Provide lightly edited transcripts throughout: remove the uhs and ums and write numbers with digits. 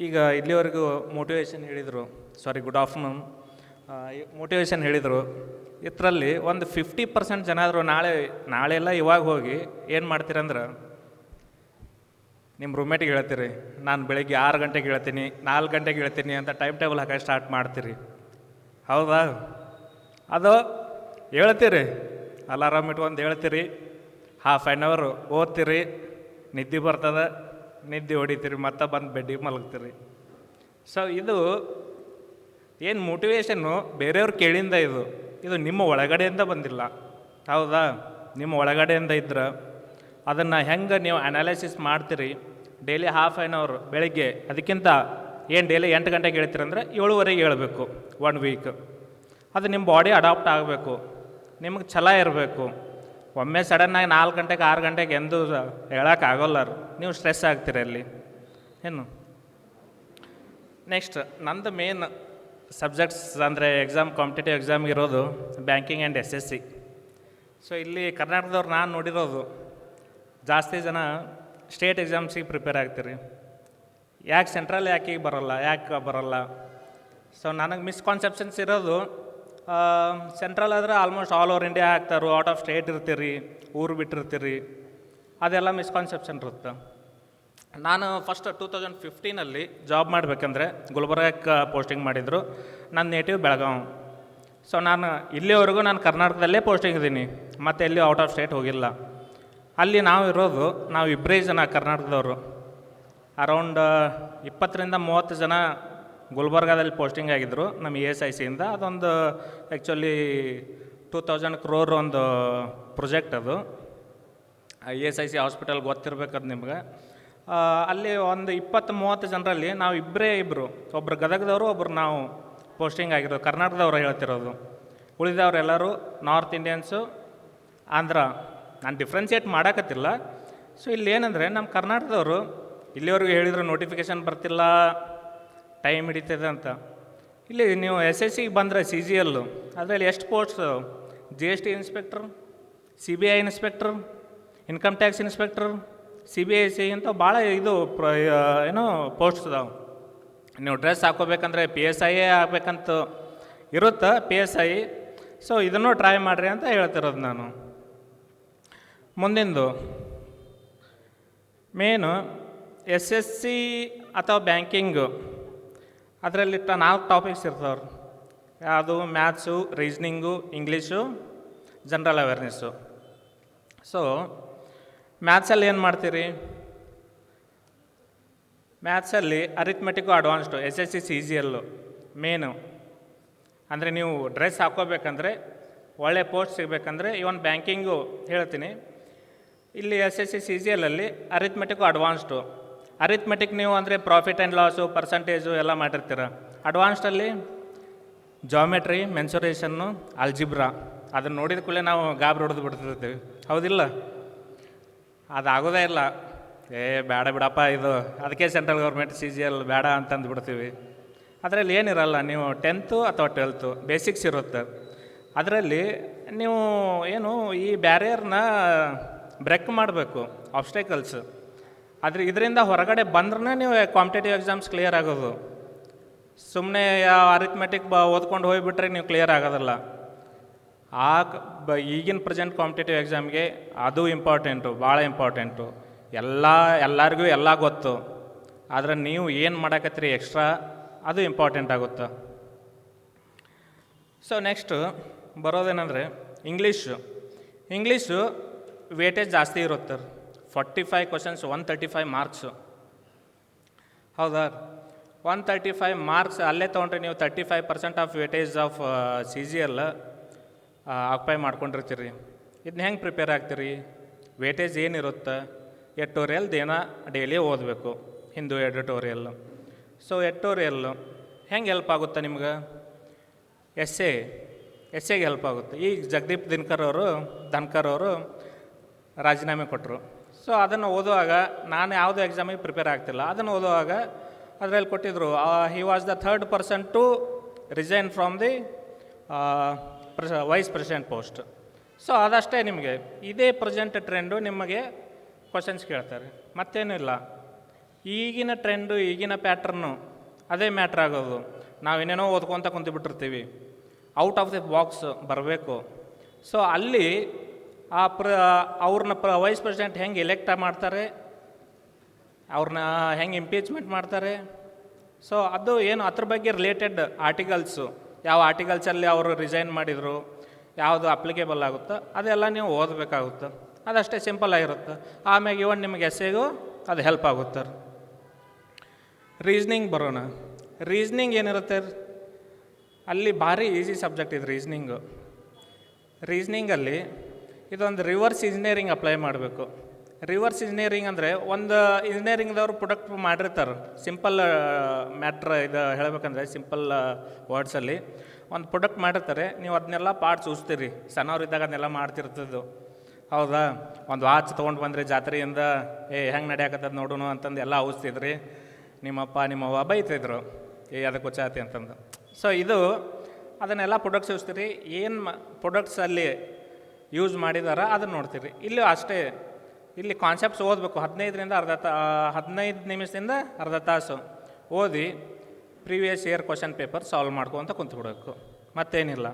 ಈಗ ಇಲ್ಲಿವರೆಗೂ ಮೋಟಿವೇಶನ್ ಹೇಳಿದರು, ಗುಡ್ ಆಫ್ಟರ್ನೂನ್. ಮೋಟಿವೇಶನ್ ಹೇಳಿದರು. ಇದರಲ್ಲಿ ಒಂದು 50% ಜನ ಆದರೂ ನಾಳೆಲ್ಲ ಇವಾಗ ಹೋಗಿ ಏನು ಮಾಡ್ತೀರಂದ್ರೆ ನಿಮ್ಮ ರೂಮ್ಮೇಟಿಗೆ ಹೇಳ್ತೀರಿ, ನಾನು ಬೆಳಗ್ಗೆ 6 ಗಂಟೆಗೆ ಹೇಳ್ತೀನಿ, 4 ಗಂಟೆಗೆ ಹೇಳ್ತೀನಿ ಅಂತ ಟೈಮ್ ಟೇಬಲ್ ಹಾಕಿ ಸ್ಟಾರ್ಟ್ ಮಾಡ್ತೀರಿ. ಹೌದಾ? ಅದು ಹೇಳ್ತೀರಿ, ಅಲಾರಾಮ್ ಇಟ್ಕೊಂಡು ಹೇಳ್ತೀರಿ, ಹಾಫ್ ಆ್ಯನ್ ಅವರ್ ಓದ್ತೀರಿ, ನಿದ್ದೆ ಬರ್ತದೆ, ನಿದ್ದೆ ಹೊಡಿತೀರಿ, ಮತ್ತೆ ಬಂದು ಬೆಡ್ಡಿಗೆ ಮಲಗ್ತೀರಿ. ಸೊ ಇದು ಏನು ಮೋಟಿವೇಶನ್ನು ಬೇರೆಯವ್ರು ಕೇಳಿಂದ ಇದು ನಿಮ್ಮ ಒಳಗಡೆಯಿಂದ ಬಂದಿಲ್ಲ. ಹೌದಾ? ನಿಮ್ಮ ಒಳಗಡೆಯಿಂದ ಇದ್ರೆ ಅದನ್ನು ಹೆಂಗೆ ನೀವು ಅನಾಲಿಸಿಸ್ ಮಾಡ್ತೀರಿ, ಡೈಲಿ ಹಾಫ್ ಆ್ಯನ್ ಅವರ್ ಬೆಳಗ್ಗೆ, ಅದಕ್ಕಿಂತ ಏನು ಡೈಲಿ 8 ಗಂಟೆಗೆ ಹೇಳ್ತೀರಂದ್ರೆ 7:15 ಹೇಳ್ಬೇಕು 1 ವೀಕ್. ಅದು ನಿಮ್ಮ ಬಾಡಿ ಅಡಾಪ್ಟ್ ಆಗಬೇಕು, ನಿಮಗೆ ಛಲ ಇರಬೇಕು. ಒಮ್ಮೆ ಸಡನ್ನಾಗಿ 4 ಗಂಟೆಗೆ 6 ಗಂಟೆಗೆ ಎಂದು ಹೇಳೋಕ್ಕಾಗೋಲ್ಲ, ನೀವು ಸ್ಟ್ರೆಸ್ ಆಗ್ತೀರಿ ಅಲ್ಲಿ ಏನು. ನೆಕ್ಸ್ಟ್ ನಂದು ಮೇನ್ ಸಬ್ಜೆಕ್ಟ್ಸ್ ಅಂದರೆ ಕಾಂಪಿಟೇಟಿವ್ ಎಕ್ಸಾಮ್ಗೆ ಇರೋದು ಬ್ಯಾಂಕಿಂಗ್ ಆ್ಯಂಡ್ SSC. ಸೊ ಇಲ್ಲಿ ಕರ್ನಾಟಕದವ್ರು ನಾನು ನೋಡಿರೋದು ಜಾಸ್ತಿ ಜನ ಸ್ಟೇಟ್ ಎಕ್ಸಾಮ್ಸಿಗೆ ಪ್ರಿಪೇರ್ ಆಗ್ತೀರಿ. ಯಾಕೆ ಸೆಂಟ್ರಲ್ ಯಾಕೆ ಬರೋಲ್ಲ? ಸೊ ನನಗೆ ಮಿಸ್ಕಾನ್ಸೆಪ್ಷನ್ಸ್ ಇರೋದು, ಸೆಂಟ್ರಲ್ ಆದರೆ ಆಲ್ಮೋಸ್ಟ್ ಆಲ್ ಓವರ್ ಇಂಡಿಯಾ ಹಾಕ್ತಾರೆ, ಔಟ್ ಆಫ್ ಸ್ಟೇಟ್ ಇರ್ತೀರಿ, ಊರು ಬಿಟ್ಟಿರ್ತೀರಿ, ಅದೆಲ್ಲ ಮಿಸ್ಕಾನ್ಸೆಪ್ಷನ್ ಇರುತ್ತೆ. ನಾನು ಫಸ್ಟ್ 2015 ಜಾಬ್ ಮಾಡಬೇಕಂದ್ರೆ ಗುಲ್ಬರ್ಗಕ್ಕೆ ಪೋಸ್ಟಿಂಗ್ ಮಾಡಿದರು. ನನ್ನ ನೇಟಿವ್ ಬೆಳಗಾವಿ. ಸೊ ಇಲ್ಲಿವರೆಗೂ ನಾನು ಕರ್ನಾಟಕದಲ್ಲೇ ಪೋಸ್ಟಿಂಗ್ ಇದ್ದೀನಿ, ಮತ್ತು ಎಲ್ಲಿ ಔಟ್ ಆಫ್ ಸ್ಟೇಟ್ ಹೋಗಿಲ್ಲ. ಅಲ್ಲಿ ನಾವು ಇಬ್ಬರೇ ಜನ ಕರ್ನಾಟಕದವರು. ಅರೌಂಡ್ 20-30 ಜನ ಗುಲ್ಬರ್ಗಾದಲ್ಲಿ ಪೋಸ್ಟಿಂಗ್ ಆಗಿದ್ದರು ನಮ್ಮ ESICಯಿಂದ. ಅದೊಂದು ಆ್ಯಕ್ಚುಲಿ 2000 crore ಒಂದು ಪ್ರಾಜೆಕ್ಟ್. ಅದು ESIC ಹಾಸ್ಪಿಟಲ್ ಗೊತ್ತಿರ್ಬೇಕದು ನಿಮ್ಗೆ. ಅಲ್ಲಿ ಒಂದು 20-30 ಜನರಲ್ಲಿ ನಾವು ಇಬ್ಬರು, ಒಬ್ಬರು ಗದಗದವರು, ಒಬ್ಬರು ನಾವು ಪೋಸ್ಟಿಂಗ್ ಆಗಿರೋದು ಕರ್ನಾಟಕದವ್ರು ಹೇಳ್ತಿರೋದು. ಉಳಿದವರೆಲ್ಲರೂ ನಾರ್ತ್ ಇಂಡಿಯನ್ಸು, ಆಂಧ್ರ. ನಾನು ಡಿಫ್ರೆನ್ಷಿಯೇಟ್ ಮಾಡೋಕತ್ತಿಲ್ಲ. ಸೊ ಇಲ್ಲಿ ಏನಂದರೆ ನಮ್ಮ ಕರ್ನಾಟಕದವರು ಇಲ್ಲಿವರೆಗೂ ಹೇಳಿದ್ರು ನೋಟಿಫಿಕೇಷನ್ ಬರ್ತಿಲ್ಲ, ಟೈಮ್ ಹಿಡಿತದೆ ಅಂತ. ಇಲ್ಲಿ ನೀವು SSCಗೆ ಬಂದರೆ CGL ಅದರಲ್ಲಿ ಎಷ್ಟು post? GST inspector, CBI inspector, income tax inspector, CBIC ಅಂತ ಭಾಳ ಪೋಸ್ಟ್ ಇದಾವೆ. ನೀವು ಡ್ರೆಸ್ ಹಾಕೋಬೇಕಂದ್ರೆ PSI ಆಗಬೇಕಂತ ಇರುತ್ತೆ, PSI. ಸೊ ಇದನ್ನು ಟ್ರೈ ಮಾಡಿರಿ ಅಂತ ಹೇಳ್ತಿರೋದು ನಾನು. ಮುಂದಿಂದು ಮೇನು SSC ಅಥವಾ ಬ್ಯಾಂಕಿಂಗು, ಅದರಲ್ಲಿ 4 ಟಾಪಿಕ್ಸ್ ಇರ್ತಾವ್ರಿ. ಯಾವುದು? Maths, reasoning, English, general awareness. So ಮ್ಯಾಥ್ಸಲ್ಲಿ ಏನು ಮಾಡ್ತೀರಿ? ಮ್ಯಾಥ್ಸಲ್ಲಿ arithmetic advanced, SSC CGL main. ಅಂದರೆ ನೀವು ಡ್ರೆಸ್ ಹಾಕೋಬೇಕಂದ್ರೆ, ಒಳ್ಳೆ ಪೋಸ್ಟ್ ಸಿಗಬೇಕಂದ್ರೆ, ಇವನ್ ಬ್ಯಾಂಕಿಂಗು ಹೇಳ್ತೀನಿ. ಇಲ್ಲಿ SSC CGLಲ್ಲಿ ಅರಿಥ್ಮೆಟಿಕ್ಕು ಅಡ್ವಾನ್ಸ್ಡು. ಅರಿಥ್ಮೆಟಿಕ್ ನೀವು ಅಂದರೆ ಪ್ರಾಫಿಟ್ ಆ್ಯಂಡ್ ಲಾಸು, ಪರ್ಸಂಟೇಜು ಎಲ್ಲ ಮಾಡಿರ್ತೀರ. ಅಡ್ವಾನ್ಸ್ಡಲ್ಲಿ ಜಾಮೆಟ್ರಿ, ಮೆನ್ಸುರೇಷನ್ನು, ಆಲ್ಜಿಬ್ರಾ. ಅದನ್ನು ನೋಡಿದ ಕೂಡಲೇ ನಾವು ಗಾಬರಿ ಹೊಡೆದು ಬಿಡ್ತಿರ್ತೀವಿ, ಹೌದಿಲ್ಲ? ಅದಾಗೋದೇ ಇಲ್ಲ. ಬೇಡ ಬಿಡಪ್ಪ ಇದು, ಅದಕ್ಕೆ ಸೆಂಟ್ರಲ್ ಗೌರ್ಮೆಂಟ್ CGL ಬೇಡ ಅಂತಂದು ಬಿಡ್ತೀವಿ. ಅದರಲ್ಲಿ ಏನಿರಲ್ಲ, ನೀವು 10th ಅಥವಾ 12th ಬೇಸಿಕ್ಸ್ ಇರುತ್ತೆ. ಅದರಲ್ಲಿ ನೀವು ಈ ಬ್ಯಾರಿಯರ್ನ ಬ್ರೇಕ್ ಮಾಡಬೇಕು, ಆಬ್ಸ್ಟೆಕಲ್ಸ್. ಇದರಿಂದ ಹೊರಗಡೆ ಬಂದ್ರೆ ನೀವು ಕಾಂಪಿಟೇಟಿವ್ ಎಕ್ಸಾಮ್ಸ್ ಕ್ಲಿಯರ್ ಆಗೋದು. ಸುಮ್ಮನೆ ಅರಿಥ್ಮೆಟಿಕ್ ಓದ್ಕೊಂಡು ಹೋಗಿಬಿಟ್ರೆ ನೀವು ಕ್ಲಿಯರ್ ಆಗೋದಿಲ್ಲ. ಈಗಿನ ಪ್ರೆಸೆಂಟ್ ಕಾಂಪಿಟೇಟಿವ್ ಎಕ್ಸಾಮ್ಗೆ ಅದು ಇಂಪಾರ್ಟೆಂಟು, ಭಾಳ ಇಂಪಾರ್ಟೆಂಟು. ಎಲ್ಲರಿಗೂ ಎಲ್ಲ ಗೊತ್ತು, ಆದರೆ ನೀವು ಏನು ಮಾಡಕತ್ತೀರಿ ಎಕ್ಸ್ಟ್ರಾ, ಅದು ಇಂಪಾರ್ಟೆಂಟ್ ಆಗುತ್ತೆ. ಸೊ ನೆಕ್ಸ್ಟು ಬರೋದೇನೆಂದರೆ ಇಂಗ್ಲೀಷು ವೇಟೇಜ್ ಜಾಸ್ತಿ ಇರುತ್ತೆ. 45 ಕ್ವಶನ್ಸ್, 135 ಮಾರ್ಕ್ಸು. ಹೌದಾ? 135 ಮಾರ್ಕ್ಸ್ ಅಲ್ಲೇ ತೊಗೊಂಡ್ರೆ ನೀವು 35% of weightage of CGL occupy ಮಾಡ್ಕೊಂಡಿರ್ತೀರಿ. ಇದನ್ನ ಹೆಂಗೆ ಪ್ರಿಪೇರ್ ಆಗ್ತೀರಿ? ವೇಟೇಜ್ ಏನಿರುತ್ತೆ, ಎಡಿಟೋರಿಯಲ್ ಡೈಲಿ ಓದಬೇಕು, ಹಿಂದೂ ಎಡಿಟೋರಿಯಲ್ಲು. ಸೊ ಎಡಿಟೋರಿಯಲ್ಲು ಹೆಂಗೆ ಹೆಲ್ಪ್ ಆಗುತ್ತೆ ನಿಮ್ಗೆ? ಎಸ್ಸೆಗೆ ಹೆಲ್ಪ್ ಆಗುತ್ತೆ. ಈಗ ಜಗದೀಪ್ ಧನ್ಕರ್ ಅವರು ರಾಜೀನಾಮೆ ಕೊಟ್ಟರು. ಸೊ ಅದನ್ನು ಓದುವಾಗ ನಾನು ಯಾವುದೋ ಎಕ್ಸಾಮಿಗೆ ಪ್ರಿಪೇರ್ ಆಗ್ತಿಲ್ಲ. ಅದನ್ನು ಓದುವಾಗ ಅದರಲ್ಲಿ ಕೊಟ್ಟಿದ್ದರು, he was the 3rd person to resign from the vice president post. So ಅದಷ್ಟೇ. ನಿಮಗೆ ಇದೇ ಪ್ರೆಸೆಂಟ್ ಟ್ರೆಂಡು ನಿಮಗೆ ಕ್ವಶನ್ಸ್ ಕೇಳ್ತಾರೆ, ಮತ್ತೇನೂ ಇಲ್ಲ. ಈಗಿನ ಟ್ರೆಂಡು, ಈಗಿನ ಪ್ಯಾಟ್ರನ್ನು ಅದೇ ಮ್ಯಾಟ್ರ್ ಆಗೋದು. ನಾವೇನೇನೋ ಓದ್ಕೊತ ಕುಂತುಬಿಟ್ಟಿರ್ತೀವಿ. ಔಟ್ ಆಫ್ ದಿ ಬಾಕ್ಸ್ ಬರಬೇಕು. ಸೊ ಅಲ್ಲಿ ಆ ಅವ್ರನ್ನ ವೈಸ್ ಪ್ರೆಸಿಡೆಂಟ್ ಹೆಂಗೆ ಎಲೆಕ್ಟ್ ಮಾಡ್ತಾರೆ, ಅವ್ರನ್ನ ಹೆಂಗೆ ಇಂಪೀಚ್ಮೆಂಟ್ ಮಾಡ್ತಾರೆ, ಸೊ ಅದು ಏನು ಅದ್ರ ಬಗ್ಗೆ ರಿಲೇಟೆಡ್ ಆರ್ಟಿಕಲ್ಸು, ಯಾವ ಆರ್ಟಿಕಲ್ಸಲ್ಲಿ ಅವರು ರಿಸೈನ್ ಮಾಡಿದರು, ಯಾವುದು ಅಪ್ಲಿಕೇಬಲ್ ಆಗುತ್ತೋ ಅದೆಲ್ಲ ನೀವು ಓದಬೇಕಾಗುತ್ತೆ. ಅದಷ್ಟೇ ಸಿಂಪಲ್ ಆಗಿರುತ್ತೆ. ಆಮ್ಯಾಗ ಇವನ್ ನಿಮಗೆ ಎಸ್ಸೆಗೂ ಅದು ಹೆಲ್ಪ್ ಆಗುತ್ತೆ. ರೀಸ್ನಿಂಗ್ ಬರೋಣ. ರೀಸ್ನಿಂಗ್ ಏನಿರುತ್ತೆ ಅಲ್ಲಿ ಭಾರಿ ಈಸಿ ಸಬ್ಜೆಕ್ಟ್ ಇದು ರೀಸ್ನಿಂಗು. ರೀಸ್ನಿಂಗಲ್ಲಿ ಇದೊಂದು ರಿವರ್ಸ್ ಇಂಜಿನಿಯರಿಂಗ್ ಅಪ್ಲೈ ಮಾಡಬೇಕು. ರಿವರ್ಸ್ ಇಂಜಿನಿಯರಿಂಗ್ ಅಂದರೆ ಒಂದು ಇಂಜಿನಿಯರಿಂಗ್ದವ್ರು ಪ್ರೊಡಕ್ಟ್ ಮಾಡಿರ್ತಾರೆ. ಸಿಂಪಲ್ ಮ್ಯಾಟ್ರ್ ಇದು ಹೇಳಬೇಕಂದ್ರೆ ಸಿಂಪಲ್ ವರ್ಡ್ಸಲ್ಲಿ ಒಂದು ಪ್ರೊಡಕ್ಟ್ ಮಾಡಿರ್ತಾರೆ. ನೀವು ಅದನ್ನೆಲ್ಲ ಪಾರ್ಟ್ಸ್ ಉಳಿಸ್ತೀರಿ. ಸಣ್ಣವ್ರಿದ್ದಾಗ ಅದನ್ನೆಲ್ಲ ಮಾಡ್ತಿರ್ತದ್ದು, ಹೌದಾ? ಒಂದು ವಾಚ್ ತೊಗೊಂಡು ಬಂದರೆ ಜಾತ್ರೆಯಿಂದ ಹೆಂಗೆ ನಡೆಯಾಕತ್ತದ ನೋಡೋಣ ಅಂತಂದು ಎಲ್ಲ ಔಸ್ತಿದ್ರಿ. ನಿಮ್ಮಪ್ಪ ನಿಮ್ಮವ್ವ ಬೈತಿದ್ರು, ಅದಕ್ಕೆ ಹುಚ್ಚಾತಿ ಅಂತಂದು. ಸೊ ಇದು ಅದನ್ನೆಲ್ಲ ಪ್ರೊಡಕ್ಟ್ಸ್ ಯೂಸ್ತೀರಿ. ಏನು ಪ್ರೊಡಕ್ಟ್ಸಲ್ಲಿ ಯೂಸ್ ಮಾಡಿದಾರ ಅದನ್ನು ನೋಡ್ತೀರಿ. ಇಲ್ಲೂ ಅಷ್ಟೇ. ಇಲ್ಲಿ ಕಾನ್ಸೆಪ್ಟ್ಸ್ ಓದಬೇಕು. 15 ನಿಮಿಷದಿಂದ ಅರ್ಧ ತಾಸು ಓದಿ previous year question paper solve ಮಾಡ್ಕೊತ ಕುಂತ್ಬಿಡಬೇಕು. ಮತ್ತೇನಿಲ್ಲ,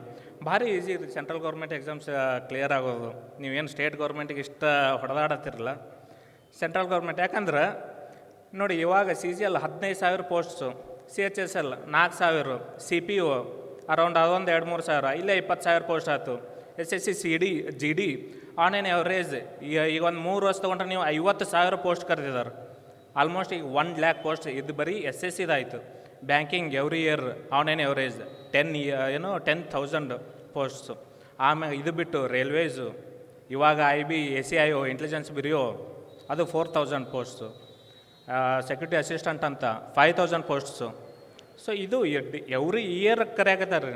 ಭಾರಿ ಈಸಿ ಇದೆ ಸೆಂಟ್ರಲ್ ಗೌರ್ಮೆಂಟ್ ಎಕ್ಸಾಮ್ಸ್ ಕ್ಲಿಯರ್ ಆಗೋದು. ನೀವೇನು ಸ್ಟೇಟ್ ಗೌರ್ಮೆಂಟಿಗೆ ಇಷ್ಟ ಹೊಡೆದಾಡತ್ತಿರಲ್ಲ, ಸೆಂಟ್ರಲ್ ಗೌರ್ಮೆಂಟ್. ಯಾಕಂದ್ರೆ ನೋಡಿ, ಇವಾಗ CGL 15,000 posts, CHSL 4,000, CPO around ಅದೊಂದು 2-3 ಸಾವಿರ, ಇಲ್ಲೇ 20,000 ಪೋಸ್ಟ್ ಆಯ್ತು. SSC GD on on average ಈಗ ಒಂದು 3 ವರ್ಷ ತೊಗೊಂಡ್ರೆ ನೀವು 50,000 ಪೋಸ್ಟ್ ಕರೆದಿದ್ದಾರೆ. ಆಲ್ಮೋಸ್ಟ್ ಈಗ 1,00,000 ಪೋಸ್ಟ್ ಇದು ಬರೀ SSCದಾಯಿತು. Banking every year on on average 10,000 posts. ಆಮೇಲೆ ಇದು ಬಿಟ್ಟು ರೈಲ್ವೇಸು, ಇವಾಗ IB ACIO ಇಂಟೆಲಿಜೆನ್ಸ್ ಬ್ಯೂರೋ ಅದು 4,000 ಪೋಸ್ಟ್ಸು. ಸೆಕ್ಯೂರಿಟಿ ಅಸಿಸ್ಟೆಂಟ್ ಅಂತ 5,000 ಪೋಸ್ಟ್ಸು. ಸೊ ಇದು ಎವ್ರಿ ಇಯರ್ ಕರೆಯಾಕತ್ತಾರೆ.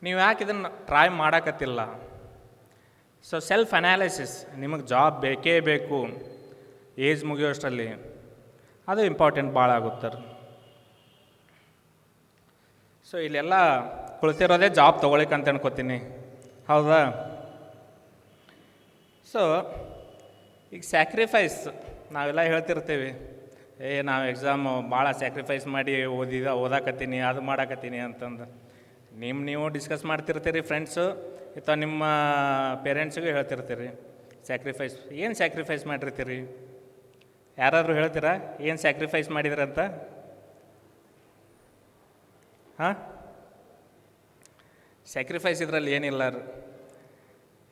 ನೀವು ಯಾಕೆ ಇದನ್ನು ಟ್ರೈ ಮಾಡಾಕತ್ತಿಲ್ಲ? ಸೊ ಸೆಲ್ಫ್ ಅನಾಲಿಸಿಸ್, ನಿಮಗೆ ಜಾಬ್ ಬೇಕೇ ಬೇಕು ಏಜ್ ಮುಗಿಯೋಷ್ಟರಲ್ಲಿ, ಅದು ಇಂಪಾರ್ಟೆಂಟ್ ಭಾಳ ಆಗುತ್ತೆ. ಸೊ ಇಲ್ಲೆಲ್ಲ ಕುಳಿತಿರೋದೇ ಜಾಬ್ ತೊಗೊಳಿಕ್ಕೆ ಅಂತ ಅನ್ಕೋತೀನಿ, ಹೌದಾ? ಸೊ ಈಗ ಸ್ಯಾಕ್ರಿಫೈಸ್ ನಾವೆಲ್ಲ ಹೇಳ್ತಿರ್ತೀವಿ, ನಾವು ಎಕ್ಸಾಮು ಭಾಳ ಸ್ಯಾಕ್ರಿಫೈಸ್ ಮಾಡಿ ಓದಾಕತ್ತೀನಿ, ಅದು ಮಾಡಾಕತ್ತೀನಿ ಅಂತಂದು. ನೀವು ಡಿಸ್ಕಸ್ ಮಾಡ್ತಿರ್ತೀರಿ ಫ್ರೆಂಡ್ಸು, ಅಥವಾ ನಿಮ್ಮ ಪೇರೆಂಟ್ಸಿಗೂ ಹೇಳ್ತಿರ್ತೀರಿ ಸ್ಯಾಕ್ರಿಫೈಸ್. ಏನು ಸ್ಯಾಕ್ರಿಫೈಸ್ ಮಾಡಿರ್ತೀರಿ? ಯಾರಾದರೂ ಹೇಳ್ತೀರಾ ಏನು ಸ್ಯಾಕ್ರಿಫೈಸ್ ಮಾಡಿದ್ರಂತ? ಹಾಂ, ಸ್ಯಾಕ್ರಿಫೈಸ್ ಇದರಲ್ಲಿ ಏನಿಲ್ಲ.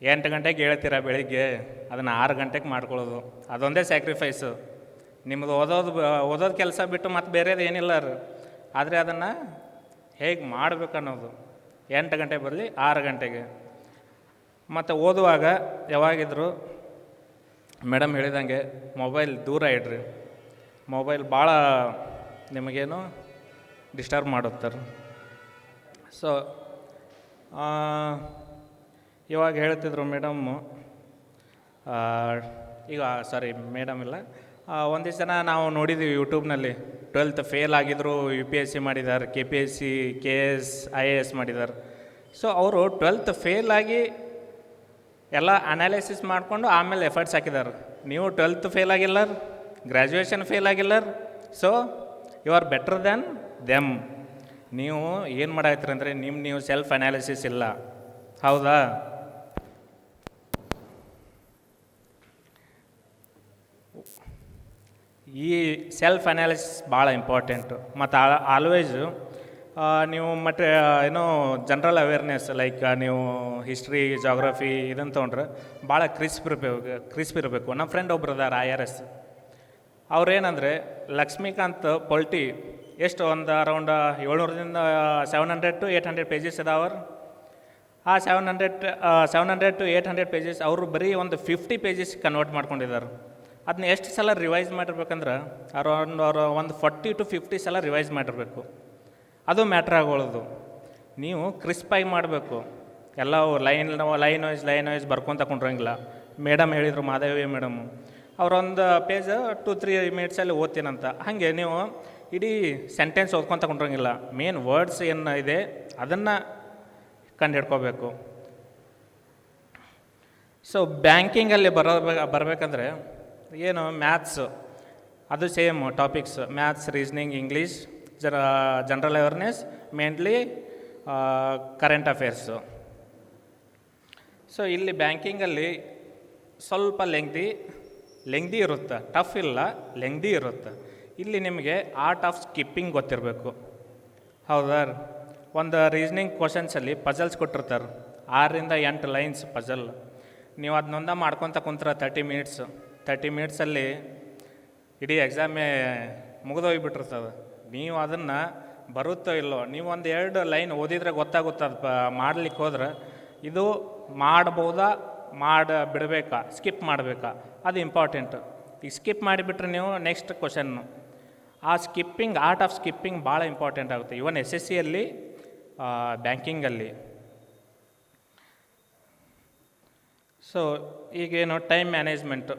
8 ಗಂಟೆಗೆ ಹೇಳ್ತೀರಾ ಬೆಳಿಗ್ಗೆ, ಅದನ್ನು 6 ಗಂಟೆಗೆ ಮಾಡ್ಕೊಳ್ಳೋದು, ಅದೊಂದೇ ಸ್ಯಾಕ್ರಿಫೈಸು. ನಿಮ್ಮದು ಓದೋದು ಕೆಲಸ ಬಿಟ್ಟು ಮತ್ತು ಬೇರೆದು ಏನಿಲ್ಲ. ಆದರೆ ಅದನ್ನು ಹೇಗೆ ಮಾಡಬೇಕು ಅನ್ನೋದು. 8 ಗಂಟೆಗೆ ಬರಲಿ 6 ಗಂಟೆಗೆ. ಮತ್ತು ಓದುವಾಗ ಯಾವಾಗಿದ್ದರೂ ಮೇಡಮ್ ಹೇಳಿದಂಗೆ ಮೊಬೈಲ್ ದೂರ ಇಡ್ರಿ. ಮೊಬೈಲ್ ಭಾಳ ನಿಮಗೇನು ಡಿಸ್ಟರ್ಬ್ ಮಾಡುತ್ತಾರೆ. ಸೊ ಇವಾಗ ಹೇಳ್ತಿದ್ರು ಮೇಡಮ್ಮು, ಈಗ ಸಾರಿ ಮೇಡಮ್ ಇಲ್ಲ, ಒಂದಿಷ್ಟು ಜನ ನಾವು ನೋಡಿದ್ದೀವಿ ಯೂಟ್ಯೂಬ್ನಲ್ಲಿ 12th ಫೇಲ್ ಆಗಿದ್ರು, UPSC ಮಾಡಿದ್ದಾರೆ, KPSC KS IAS ಮಾಡಿದ್ದಾರೆ. ಸೊ ಅವರು 12th ಫೇಲ್ ಆಗಿ ಎಲ್ಲ ಅನಾಲಿಸಿಸ್ ಮಾಡಿಕೊಂಡು ಆಮೇಲೆ ಎಫರ್ಟ್ಸ್ ಹಾಕಿದ್ದಾರೆ. ನೀವು 12th ಫೇಲ್ ಆಗಿಲ್ಲ, ಗ್ರ್ಯಾಜುಯೇಷನ್ ಫೇಲ್ ಆಗಿಲ್ಲ. So you are better than them. ನೀವು ಏನು ಮಾಡಾಕತ್ತೀರಿ ಅಂದರೆ ನೀವು ಸೆಲ್ಫ್ ಅನಾಲಿಸಿಸ್ ಇಲ್ಲ, ಹೌದಾ? ಈ ಸೆಲ್ಫ್ ಅನಾಲಿಸಿಸ್ ಭಾಳ ಇಂಪಾರ್ಟೆಂಟು. ಮತ್ತು ಆಲ್ವೇಸು ನೀವು ಮತ್ತು ಏನೋ ಜನ್ರಲ್ ಅವೇರ್ನೆಸ್, ಲೈಕ್ ನೀವು ಹಿಸ್ಟ್ರಿ, ಜಾಗ್ರಫಿ ಇದನ್ನು ತೊಗೊಂಡ್ರೆ ಭಾಳ ಕ್ರಿಸ್ಪ್ ಇರಬೇಕು. ನಮ್ಮ ಫ್ರೆಂಡ್ ಒಬ್ರು ಇದ್ದಾರೆ IRS. ಅವ್ರೇನಂದರೆ ಲಕ್ಷ್ಮೀಕಾಂತ್ ಪೊಲ್ಟಿ ಎಷ್ಟು ಒಂದು ಅರೌಂಡ್ 700ರಿಂದ 700 to 800 ಪೇಜಸ್ ಇದಾವೆ. ಆ 700 to 800 ಪೇಜಸ್ ಅವರು ಬರೀ ಒಂದು 50 ಪೇಜಸ್ ಕನ್ವರ್ಟ್ ಮಾಡ್ಕೊಂಡಿದ್ದಾರೆ. ಅದನ್ನ ಎಷ್ಟು ಸಲ ರಿವೈಸ್ ಮಾಡಿರ್ಬೇಕಂದ್ರೆ ಅವರು ಒಂದು 40 to 50 ಸಲ ರಿವೈಸ್ ಮಾಡಿರಬೇಕು. ಅದು ಮ್ಯಾಟ್ರ್ ಆಗೋದು. ನೀವು ಕ್ರಿಸ್ಪಾಗಿ ಮಾಡಬೇಕು. ಎಲ್ಲ ಲೈನ್ ವೈಸ್ ಬರ್ಕೊತ ಕುಂಡ್ರಂಗಿಲ್ಲ. ಮೇಡಮ್ ಹೇಳಿದರು, ಮಾಧವಿ ಮೇಡಮು, ಅವರೊಂದು ಪೇಜ್ 2-3 ಮಿನಿಟ್ಸಲ್ಲಿ ಓದ್ತೀನಂತ. ಹಾಗೆ ನೀವು ಇಡೀ ಸೆಂಟೆನ್ಸ್ ಓದ್ಕೊತ ಕುಂಡ್ರಂಗಿಲ್ಲ. ಮೇನ್ ವರ್ಡ್ಸ್ ಏನು ಇದೆ ಅದನ್ನು ಕಂಡು ಹಿಡ್ಕೋಬೇಕು. ಸೊ ಬ್ಯಾಂಕಿಂಗಲ್ಲಿ ಬರಬೇಕಂದ್ರೆ ಏನು ಮ್ಯಾಥ್ಸು, ಅದು same topics maths reasoning English general awareness mainly current affairs. So ಇಲ್ಲಿ ಬ್ಯಾಂಕಿಂಗಲ್ಲಿ ಸ್ವಲ್ಪ ಲೆಂಗ್ದಿ ಇರುತ್ತೆ, ಟಫ್ ಇಲ್ಲ, ಲೆಂಗ್ದಿ ಇರುತ್ತೆ. ಇಲ್ಲಿ ನಿಮಗೆ ಆರ್ಟ್ ಆಫ್ ಸ್ಕಿಪ್ಪಿಂಗ್ ಗೊತ್ತಿರಬೇಕು. ಹೌದಾ? ಒಂದು ರೀಸ್ನಿಂಗ್ ಕ್ವಶನ್ಸಲ್ಲಿ ಪಜಲ್ಸ್ ಕೊಟ್ಟಿರ್ತಾರೆ, 6 to 8 ಲೈನ್ಸ್ ಪಜಲ್. ನೀವು ಅದನ್ನೊಂದ ಮಾಡ್ಕೊತ ಕುಂತ್ರೆ 30 ಮಿನಿಟ್ಸಲ್ಲಿ ಇಡೀ ಎಕ್ಸಾಮೇ ಮುಗಿದೋಗ್ಬಿಟ್ಟಿರ್ತದೆ. ನೀವು ಅದನ್ನು ಬರುತ್ತೋ ಇಲ್ಲೋ, ನೀವು 1-2 ಲೈನ್ ಓದಿದರೆ ಗೊತ್ತಾಗುತ್ತದೆ. ಮಾಡ್ಲಿಕ್ಕೆ ಹೋದ್ರೆ ಇದು ಮಾಡ್ಬೋದಾ, ಬಿಡಬೇಕಾ, ಸ್ಕಿಪ್ ಮಾಡಬೇಕಾ, ಅದು ಇಂಪಾರ್ಟೆಂಟು. ಈಗ ಸ್ಕಿಪ್ ಮಾಡಿಬಿಟ್ರೆ ನೀವು ನೆಕ್ಸ್ಟ್ ಕ್ವಶನ್ನು, ಆ ಸ್ಕಿಪ್ಪಿಂಗ್, ಆರ್ಟ್ ಆಫ್ ಸ್ಕಿಪ್ಪಿಂಗ್ ಭಾಳ ಇಂಪಾರ್ಟೆಂಟ್ ಆಗುತ್ತೆ ಇವನ್ SSCಯಲ್ಲಿ, ಬ್ಯಾಂಕಿಂಗಲ್ಲಿ. ಸೊ ಈಗೇನು ಟೈಮ್ ಮ್ಯಾನೇಜ್ಮೆಂಟು,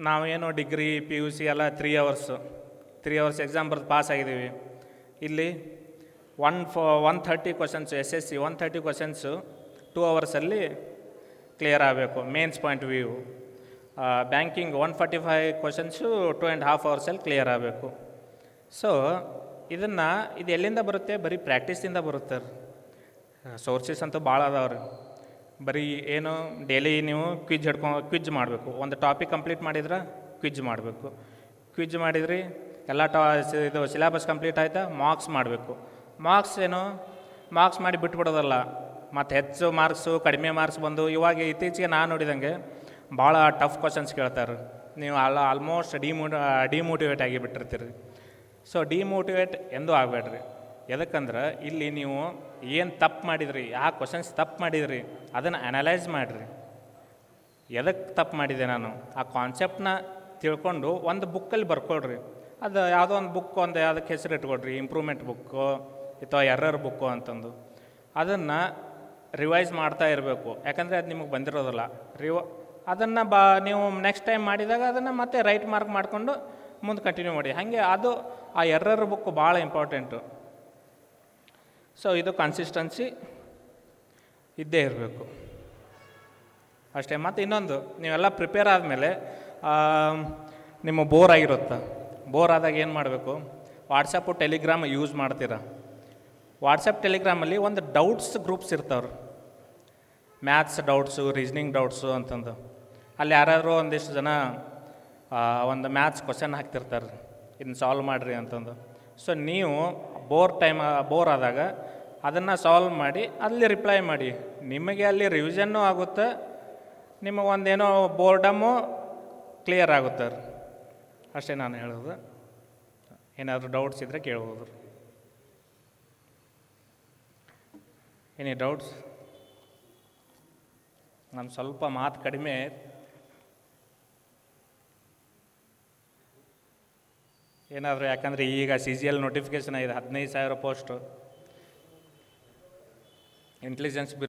ನಾವೇನು ಡಿಗ್ರಿ PUC ಎಲ್ಲ 3 ಅವರ್ಸ್ ಎಕ್ಸಾಮ್ ಬರೆದು ಪಾಸ್ ಆಗಿದ್ದೀವಿ. ಇಲ್ಲಿ 130 ಕ್ವಶನ್ಸು SSC 130 ಕ್ವಶನ್ಸು 2 ಅವರ್ಸಲ್ಲಿ ಕ್ಲಿಯರ್ ಆಗಬೇಕು mains point view. Banking 145 questions 2.5 ಅವರ್ಸಲ್ಲಿ ಕ್ಲಿಯರ್ ಆಗಬೇಕು. ಸೊ ಇದು ಎಲ್ಲಿಂದ ಬರುತ್ತೆ? ಬರೀ ಪ್ರಾಕ್ಟೀಸಿಂದ ಬರುತ್ತೆ. ಸೋರ್ಸಸ್ ಅಂತೂ ಭಾಳ ಅದಾವ್ರಿ. ಬರೀ ಏನು ಡೈಲಿ ನೀವು ಕ್ವಿಜ್ ಮಾಡಬೇಕು. ಒಂದು ಟಾಪಿಕ್ ಕಂಪ್ಲೀಟ್ ಮಾಡಿದ್ರೆ ಕ್ವಿಜ್ ಮಾಡಬೇಕು. ಕ್ವಿಜ್ ಮಾಡಿದ್ರಿ ಎಲ್ಲ ಇದು ಸಿಲೆಬಸ್ ಕಂಪ್ಲೀಟ್ ಆಯ್ತಾ, ಮಾರ್ಕ್ಸ್ ಮಾಡಬೇಕು. ಮಾರ್ಕ್ಸ್ ಮಾಡಿ ಬಿಟ್ಬಿಡೋದಲ್ಲ, ಮತ್ತು ಹೆಚ್ಚು ಮಾರ್ಕ್ಸು ಕಡಿಮೆ ಮಾರ್ಕ್ಸ್ ಬಂದು ಇವಾಗ ಇತ್ತೀಚೆಗೆ ನಾನು ನೋಡಿದಂಗೆ ಭಾಳ ಟಫ್ ಕ್ವಶನ್ಸ್ ಕೇಳ್ತಾರೆ. ನೀವು ಆಲ್ಮೋಸ್ಟ್ ಡಿಮೋಟಿವೇಟ್ ಆಗಿಬಿಟ್ಟಿರ್ತೀರಿ. ಸೊ ಡಿಮೋಟಿವೇಟ್ ಎಂದೂ ಆಗಬೇಡ್ರಿ. ಎದಕ್ಕಂದ್ರೆ ಇಲ್ಲಿ ನೀವು ಏನು ತಪ್ಪು ಮಾಡಿದ್ರಿ, ಯಾವ ಕ್ವಶನ್ಸ್ ತಪ್ಪು ಮಾಡಿದ್ರಿ ಅದನ್ನು ಅನಲೈಸ್ ಮಾಡಿರಿ. ಎದಕ್ಕೆ ತಪ್ಪು ಮಾಡಿದೆ ನಾನು, ಆ ಕಾನ್ಸೆಪ್ಟನ್ನ ತಿಳ್ಕೊಂಡು ಒಂದು ಬುಕ್ಕಲ್ಲಿ ಬರ್ಕೊಳ್ರಿ. ಅದು ಯಾವುದೋ ಒಂದು ಬುಕ್, ಯಾವುದಕ್ಕೆ ಹೆಸರು ಇಟ್ಕೊಳ್ರಿ, ಇಂಪ್ರೂವ್ಮೆಂಟ್ ಬುಕ್ಕು ಅಥವಾ ಎರರ್ ಬುಕ್ಕು ಅಂತಂದು. ಅದನ್ನು ರಿವೈಸ್ ಮಾಡ್ತಾ ಇರಬೇಕು, ಯಾಕಂದರೆ ಅದು ನಿಮಗೆ ಬಂದಿರೋದಿಲ್ಲ. ಅದನ್ನು ನೀವು ನೆಕ್ಸ್ಟ್ ಟೈಮ್ ಮಾಡಿದಾಗ ಅದನ್ನು ಮತ್ತೆ ರೈಟ್ ಮಾರ್ಕ್ ಮಾಡಿಕೊಂಡು ಮುಂದೆ ಕಂಟಿನ್ಯೂ ಮಾಡಿ. ಹಾಗೆ ಅದು ಆ ಎರರ್ ಬುಕ್ ಭಾಳ ಇಂಪಾರ್ಟೆಂಟು. ಸೊ ಇದು ಕನ್ಸಿಸ್ಟೆನ್ಸಿ ಇದ್ದೇ ಇರಬೇಕು ಅಷ್ಟೇ. ಮತ್ತು ಇನ್ನೊಂದು, ನೀವೆಲ್ಲ ಪ್ರಿಪೇರ್ ಆದಮೇಲೆ ನಿಮ್ಮ ಬೋರ್ ಆಗಿರುತ್ತೆ. ಬೋರ್ ಆದಾಗ ಏನು ಮಾಡಬೇಕು? ವಾಟ್ಸಪ್ಪು ಟೆಲಿಗ್ರಾಮ್ ಯೂಸ್ ಮಾಡ್ತೀರಾ. ವಾಟ್ಸಪ್ ಟೆಲಿಗ್ರಾಮಲ್ಲಿ ಒಂದು ಡೌಟ್ಸ್ ಗ್ರೂಪ್ಸ್ ಇರ್ತಾವ್ರಿ, ಮ್ಯಾಥ್ಸ್ ಡೌಟ್ಸು, ರೀಸ್ನಿಂಗ್ ಡೌಟ್ಸು ಅಂತಂದು. ಅಲ್ಲಿ ಯಾರಾದರೂ ಒಂದಿಷ್ಟು ಜನ ಒಂದು ಮ್ಯಾಥ್ಸ್ ಕ್ವಶನ್ ಹಾಕ್ತಿರ್ತಾರೆ, ಇದನ್ನ ಸಾಲ್ವ್ ಮಾಡಿರಿ ಅಂತಂದು. ಸೊ ನೀವು ಬೋರ್ ಆದಾಗ ಅದನ್ನು ಸಾಲ್ವ್ ಮಾಡಿ ಅಲ್ಲಿ ರಿಪ್ಲೈ ಮಾಡಿ. ನಿಮಗೆ ಅಲ್ಲಿ ರಿವಿಷನ್ನು ಆಗುತ್ತೆ, ನಿಮಗೊಂದೇನೋ ಬೋರ್ಡಮ್ಮು ಕ್ಲಿಯರ್ ಆಗುತ್ತೆ. ಅಷ್ಟೇ ನಾನು ಹೇಳೋದು. ಏನಾದರೂ ಡೌಟ್ಸ್ ಇದ್ದರೆ ಕೇಳ್ಬೋದು. Any doubts? ನಾನು ಸ್ವಲ್ಪ ಮಾತು ಕಡಿಮೆ. ಏನಾದರೂ, ಯಾಕಂದರೆ ಈಗ CGL ನೋಟಿಫಿಕೇಷನ್ ಇದೆ, 15,000 ಪೋಸ್ಟು ಇಂಟೆಲಿಜೆನ್ಸ್